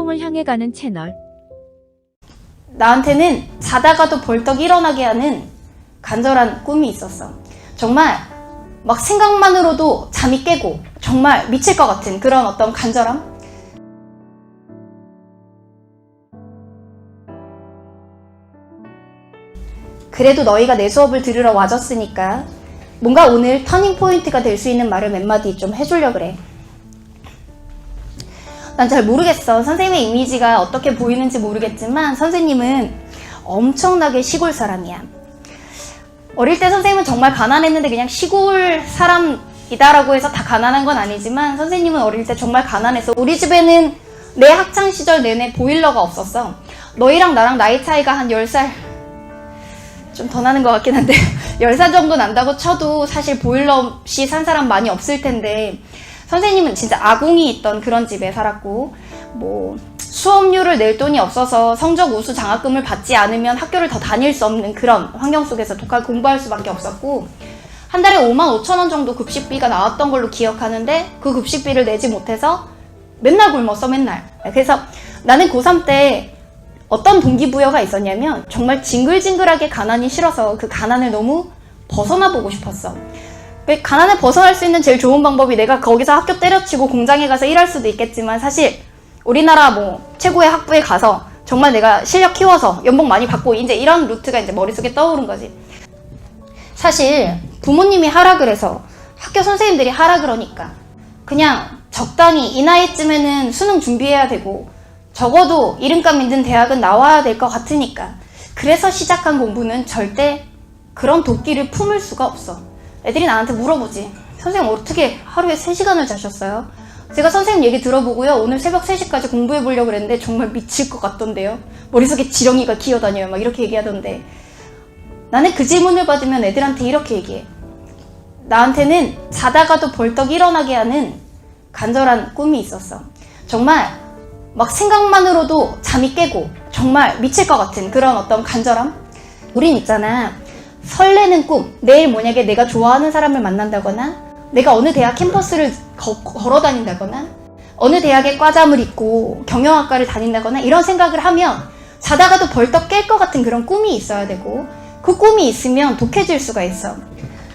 성공을 향해 가는 채널. 나한테는 자다가도 벌떡 일어나게 하는 간절한 꿈이 있었어. 정말 막 생각만으로도 잠이 깨고 정말 미칠 것 같은 그런 어떤 간절함? 그래도 너희가 내 수업을 들으러 와줬으니까 뭔가 오늘 터닝 포인트가 될 수 있는 말을 몇 마디 좀 해주려고 그래. 난 잘 모르겠어. 선생님의 이미지가 어떻게 보이는지 모르겠지만 선생님은 엄청나게 시골 사람이야. 어릴 때 선생님은 정말 가난했는데 그냥 시골 사람이다라고 해서 다 가난한 건 아니지만 선생님은 어릴 때 정말 가난해서 우리 집에는 내 학창시절 내내 보일러가 없었어. 너희랑 나랑 나이 차이가 한 10살 좀 더 나는 것 같긴 한데 10살 정도 난다고 쳐도 사실 보일러 없이 산 사람 많이 없을 텐데 선생님은 진짜 아궁이 있던 그런 집에 살았고 뭐 수업료를 낼 돈이 없어서 성적 우수 장학금을 받지 않으면 학교를 더 다닐 수 없는 그런 환경 속에서 독하게 공부할 수밖에 없었고 한 달에 55,000원 정도 급식비가 나왔던 걸로 기억하는데 그 급식비를 내지 못해서 맨날 굶었어 맨날. 그래서 나는 고3 때 어떤 동기부여가 있었냐면 정말 징글징글하게 가난이 싫어서 그 가난을 너무 벗어나 보고 싶었어. 가난을 벗어날 수 있는 제일 좋은 방법이 내가 거기서 학교 때려치고 공장에 가서 일할 수도 있겠지만 사실 우리나라 뭐 최고의 학부에 가서 정말 내가 실력 키워서 연봉 많이 받고 이제 이런 루트가 이제 머릿속에 떠오른 거지. 사실 부모님이 하라 그래서 학교 선생님들이 하라 그러니까 그냥 적당히 이 나이쯤에는 수능 준비해야 되고 적어도 이름값 있는 대학은 나와야 될 것 같으니까 그래서 시작한 공부는 절대 그런 도끼를 품을 수가 없어. 애들이 나한테 물어보지. 선생님 어떻게 하루에 3시간을 자셨어요? 제가 선생님 얘기 들어보고요. 오늘 새벽 3시까지 공부해 보려고 그랬는데 정말 미칠 것 같던데요. 머릿속에 지렁이가 기어다녀요. 막 이렇게 얘기하던데 나는 그 질문을 받으면 애들한테 이렇게 얘기해. 나한테는 자다가도 벌떡 일어나게 하는 간절한 꿈이 있었어. 정말 막 생각만으로도 잠이 깨고 정말 미칠 것 같은 그런 어떤 간절함? 우린 있잖아. 설레는 꿈, 내일 만약에 내가 좋아하는 사람을 만난다거나 내가 어느 대학 캠퍼스를 걸어 다닌다거나 어느 대학의 과잠을 입고 경영학과를 다닌다거나 이런 생각을 하면 자다가도 벌떡 깰 것 같은 그런 꿈이 있어야 되고 그 꿈이 있으면 독해질 수가 있어.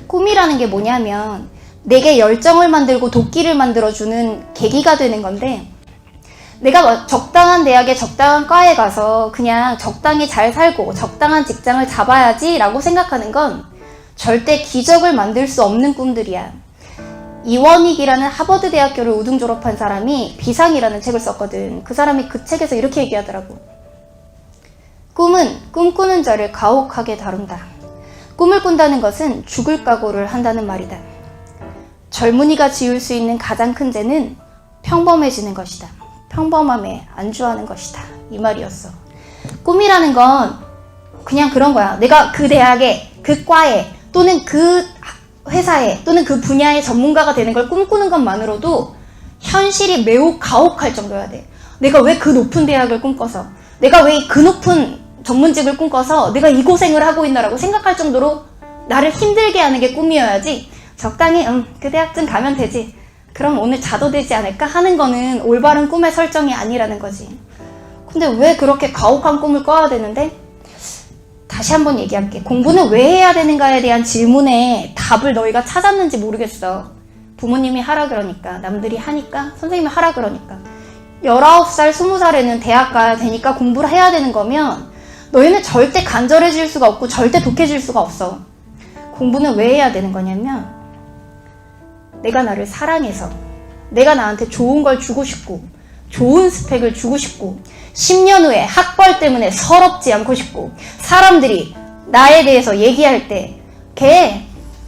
꿈이라는 게 뭐냐면 내게 열정을 만들고 도끼를 만들어주는 계기가 되는 건데 내가 적당한 대학에 적당한 과에 가서 그냥 적당히 잘 살고 적당한 직장을 잡아야지 라고 생각하는 건 절대 기적을 만들 수 없는 꿈들이야. 이원익이라는 하버드 대학교를 우등 졸업한 사람이 비상이라는 책을 썼거든. 그 사람이 그 책에서 이렇게 얘기하더라고. 꿈은 꿈꾸는 자를 가혹하게 다룬다. 꿈을 꾼다는 것은 죽을 각오를 한다는 말이다. 젊은이가 지을 수 있는 가장 큰 죄는 평범해지는 것이다. 평범함에 안주하는 것이다. 이 말이었어. 꿈이라는 건 그냥 그런 거야. 내가 그 대학에, 그 과에, 또는 그 회사에, 또는 그 분야의 전문가가 되는 걸 꿈꾸는 것만으로도 현실이 매우 가혹할 정도여야 돼. 내가 왜 그 높은 대학을 꿈꿔서, 내가 왜 그 높은 전문직을 꿈꿔서 내가 이 고생을 하고 있나라고 생각할 정도로 나를 힘들게 하는 게 꿈이어야지 적당히 그 대학쯤 가면 되지. 그럼 오늘 자도 되지 않을까 하는 거는 올바른 꿈의 설정이 아니라는 거지. 근데 왜 그렇게 가혹한 꿈을 꿔야 되는데? 다시 한번 얘기할게. 공부는 왜 해야 되는가에 대한 질문에 답을 너희가 찾았는지 모르겠어. 부모님이 하라 그러니까, 남들이 하니까, 선생님이 하라 그러니까. 19살, 20살에는 대학 가야 되니까 공부를 해야 되는 거면 너희는 절대 간절해질 수가 없고 절대 독해질 수가 없어. 공부는 왜 해야 되는 거냐면 내가 나를 사랑해서 내가 나한테 좋은 걸 주고 싶고 좋은 스펙을 주고 싶고 10년 후에 학벌 때문에 서럽지 않고 싶고 사람들이 나에 대해서 얘기할 때 걔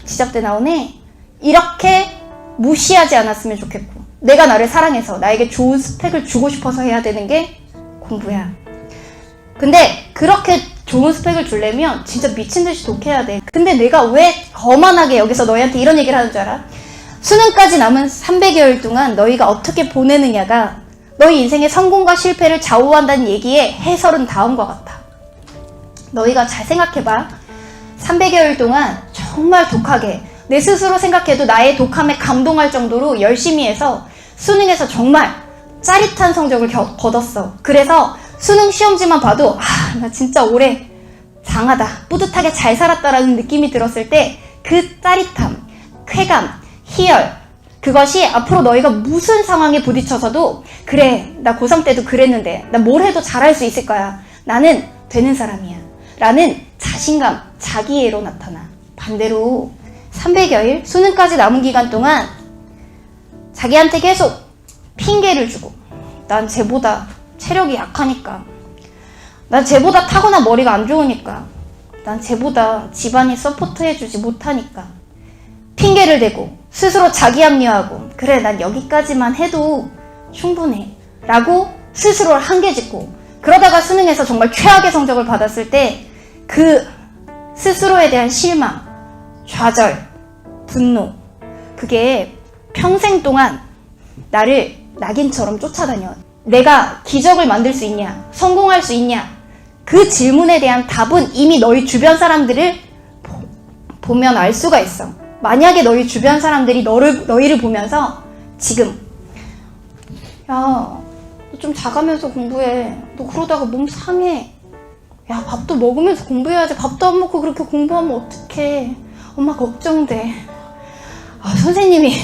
지잡대 나오네 이렇게 무시하지 않았으면 좋겠고 내가 나를 사랑해서 나에게 좋은 스펙을 주고 싶어서 해야 되는 게 공부야. 근데 그렇게 좋은 스펙을 주려면 진짜 미친듯이 독해야 돼. 근데 내가 왜 거만하게 여기서 너희한테 이런 얘기를 하는 줄 알아? 수능까지 남은 300여일 동안 너희가 어떻게 보내느냐가 너희 인생의 성공과 실패를 좌우한다는 얘기의 해설은 다음과 같아. 너희가 잘 생각해봐. 300여일 동안 정말 독하게 내 스스로 생각해도 나의 독함에 감동할 정도로 열심히 해서 수능에서 정말 짜릿한 성적을 거뒀어. 그래서 수능 시험지만 봐도 나 진짜 올해 장하다, 뿌듯하게 잘 살았다라는 느낌이 들었을 때 그 짜릿함, 쾌감, 희열, 그것이 앞으로 너희가 무슨 상황에 부딪혀서도 그래, 나 고3 때도 그랬는데 나 뭘 해도 잘할 수 있을 거야. 나는 되는 사람이야. 라는 자신감, 자기애로 나타나. 반대로 300여일, 수능까지 남은 기간 동안 자기한테 계속 핑계를 주고 난 쟤보다 체력이 약하니까, 난 쟤보다 타고난 머리가 안 좋으니까, 난 쟤보다 집안이 서포트해주지 못하니까 핑계를 대고 스스로 자기 합리화하고 그래, 난 여기까지만 해도 충분해 라고 스스로를 한계 짓고, 그러다가 수능에서 정말 최악의 성적을 받았을 때 그 스스로에 대한 실망, 좌절, 분노, 그게 평생 동안 나를 낙인처럼 쫓아다녀. 내가 기적을 만들 수 있냐? 성공할 수 있냐? 그 질문에 대한 답은 이미 너희 주변 사람들을 보면 알 수가 있어. 만약에 너희 주변 사람들이 너희를 보면서 지금 야, 너 좀 작아면서 공부해. 너 그러다가 몸 상해. 야, 밥도 먹으면서 공부해야지. 밥도 안 먹고 그렇게 공부하면 어떡해. 엄마 걱정돼. 선생님이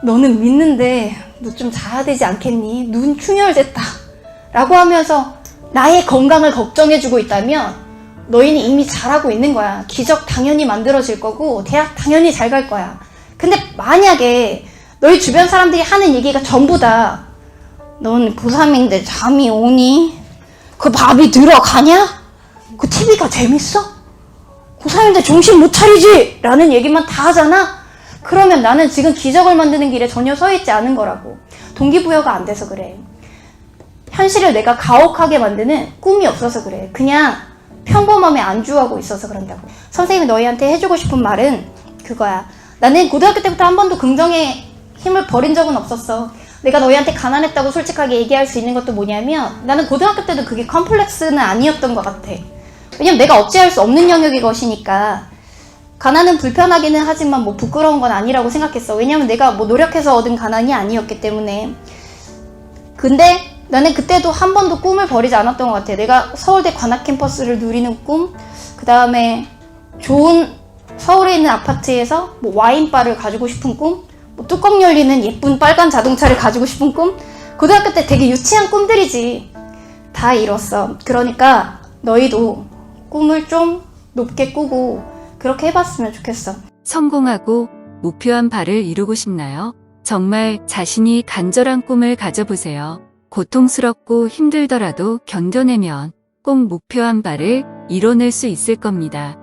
너는 믿는데 너 좀 자야 되지 않겠니? 눈 충혈됐다 라고 하면서 나의 건강을 걱정해주고 있다면 너희는 이미 잘하고 있는 거야. 기적 당연히 만들어질 거고 대학 당연히 잘 갈 거야. 근데 만약에 너희 주변 사람들이 하는 얘기가 전부 다 넌 고3인데 잠이 오니? 그 밥이 들어가냐? 그 TV가 재밌어? 고3인데 정신 못 차리지? 라는 얘기만 다 하잖아? 그러면 나는 지금 기적을 만드는 길에 전혀 서 있지 않은 거라고. 동기부여가 안 돼서 그래. 현실을 내가 가혹하게 만드는 꿈이 없어서 그래. 그냥 평범함에 안주하고 있어서 그런다고. 선생님이 너희한테 해주고 싶은 말은 그거야. 나는 고등학교 때부터 한 번도 긍정의 힘을 버린 적은 없었어. 내가 너희한테 가난했다고 솔직하게 얘기할 수 있는 것도 뭐냐면 나는 고등학교 때도 그게 컴플렉스는 아니었던 것 같아. 왜냐면 내가 어찌할 수 없는 영역의 것이니까. 가난은 불편하기는 하지만 뭐 부끄러운 건 아니라고 생각했어. 왜냐면 내가 뭐 노력해서 얻은 가난이 아니었기 때문에. 근데 나는 그때도 한 번도 꿈을 버리지 않았던 것 같아. 내가 서울대 관악 캠퍼스를 누리는 꿈, 그 다음에 좋은 서울에 있는 아파트에서 뭐 와인바를 가지고 싶은 꿈, 뭐 뚜껑 열리는 예쁜 빨간 자동차를 가지고 싶은 꿈. 고등학교 때 되게 유치한 꿈들이지. 다 이뤘어. 그러니까 너희도 꿈을 좀 높게 꾸고 그렇게 해봤으면 좋겠어. 성공하고 목표한 바를 이루고 싶나요? 정말 자신이 간절한 꿈을 가져보세요. 고통스럽고 힘들더라도 견뎌내면 꼭 목표한 바를 이뤄낼 수 있을 겁니다.